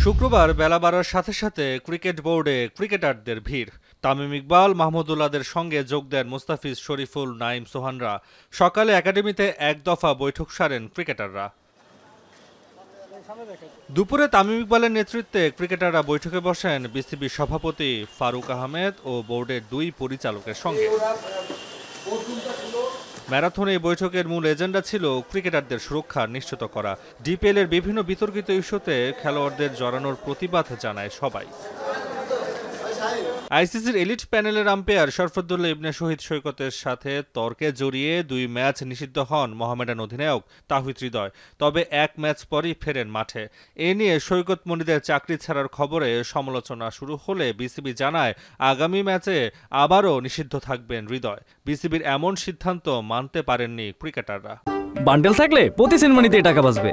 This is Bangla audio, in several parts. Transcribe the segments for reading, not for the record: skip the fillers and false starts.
শুক্রবার বেলা বাড়ার সাথে সাথে ক্রিকেট বোর্ডে ক্রিকেটারদের ভিড়। তামিম ইকবাল, মাহমুদুল্লাহদের সঙ্গে যোগ দেন মুস্তাফিজ, শরীফুল, নাইম, সোহানরা। সকালে একাডেমিতে এক দফা বৈঠক সারেন ক্রিকেটাররা। দুপুরে তামিম ইকবালের নেতৃত্বে ক্রিকেটাররা বৈঠকে বসেন বিসিবি সভাপতি ফারুক আহমেদ ও বোর্ডের দুই পরিচালকের সঙ্গে। ম্যারাথন এই বৈঠকের মূল এজেন্ডা ছিল ক্রিকেটারদের সুরক্ষা নিশ্চিত করা। ডিপিএল এর বিভিন্ন বিতর্কিত ইস্যুতে খেলোয়াড়দের জড়ানোর প্রতিবাদ জানায় সবাই। আইসিসির এলিট প্যানেলের আম্পায়ার শরফুদ্দৌলা ইবনে শহীদ সৈকতের সাথে তর্কে জড়িয়ে 2 ম্যাচ নিষিদ্ধ হন মোহামেডান অধিনায়ক তাওহিদ হৃদয়। তবে 1 ম্যাচ পরই ফেরেন মাঠে। এ নিয়ে সৈকত মনিদের চাকরি ছাড়ার খবরে সমালোচনা শুরু হলে বিসিবি জানায় আগামী ম্যাচে আবারও নিষিদ্ধ থাকবেন হৃদয়। বিসিবির এমন সিদ্ধান্ত মানতে পারেননি ক্রিকেটাররা। বান্ডেল থাকলে প্রতি সেনমানিতে টাকা বাঁচবে।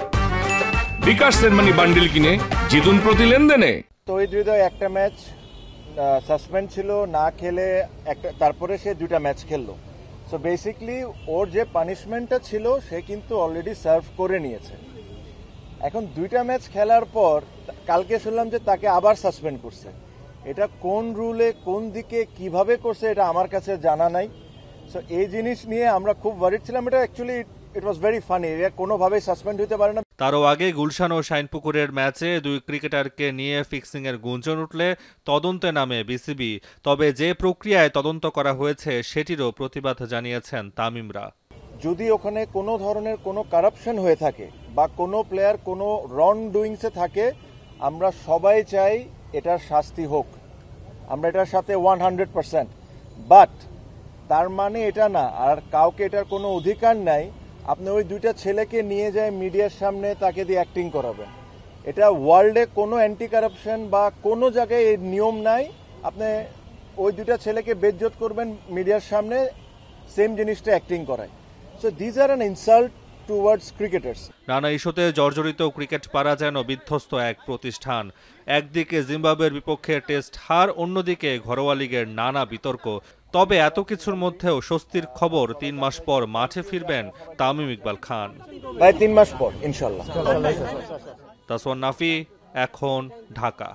বিকাশ সেনমানি বান্ডেল কিনে জিতুন প্রতি লেনদেনে। তাওহিদ হৃদয় একটা ম্যাচ সাসপেন্ড ছিল, না খেলে তারপরে সে 2টা ম্যাচ খেললো। সো বেসিকলি ওর যে পানিশমেন্টটা ছিল সে কিন্তু অলরেডি সার্ভ করে নিয়েছে। এখন 2টা ম্যাচ খেলার পর কালকে শুনলাম যে তাকে আবার সাসপেন্ড করছে। এটা কোন রুলে, কোন দিকে, কিভাবে করছে এটা আমার কাছে জানা নাই। সো এই জিনিস নিয়ে আমরা খুব ওয়ারিড ছিলাম। এটা actually it was very funny. এটা কোনোভাবেই সাসপেন্ড হতে পারে না। তারও আগে গুলশান ও শাইনপুকুরের ম্যাচে 2 ক্রিকেটারকে নিয়ে ফিক্সিংয়ের গুঞ্জন উঠলে তদন্তে নামে বিসিবি। তবে যে প্রক্রিয়ায় তদন্ত করা হয়েছে সেটিরও প্রতিবাদ জানিয়েছেন তামিমরা। যদি ওখানে কোনো ধরনের কোনো কারাপশন হয়ে থাকে বা কোনো প্লেয়ার কোনো রং ডুইংসে থাকে, আমরা সবাই চাই এটার শাস্তি হোক। আমরা এটার সাথে 100%। বাট তার মানে এটা না আর কাউকে এটার কোনো অধিকার নাই আপনি ওই 2টা ছেলেকে নিয়ে যায় মিডিয়ার সামনে তাকে দিয়ে অ্যাক্টিং করাবেন। এটা ওয়ার্ল্ডে কোনো অ্যান্টি কারাপশন বা কোনো জায়গায় এই নিয়ম নাই। আপনি ওই 2টা ছেলেকে বেজ্জত করবেন মিডিয়ার সামনে, সেম জিনিসটা অ্যাক্টিং করায়। So this are an insult towards cricketers. নানা ইস্যুতে জর্জরিত ক্রিকেট পাড়া যেন বিধ্বস্ত এক প্রতিষ্ঠান। একদিকে জিম্বাবুয়ের বিপক্ষে টেস্ট হার, অন্যদিকে ঘরোয়া লিগের নানা বিতর্ক। তবে এত কিছুর মধ্যেও স্বস্তির খবর, 3 মাস পর মাঠে ফিরবেন তামিম ইকবাল খান। প্রায় 3 মাস পর ইনশাল্লাহ। তাসওয়ান নাফি, এখন, ঢাকা।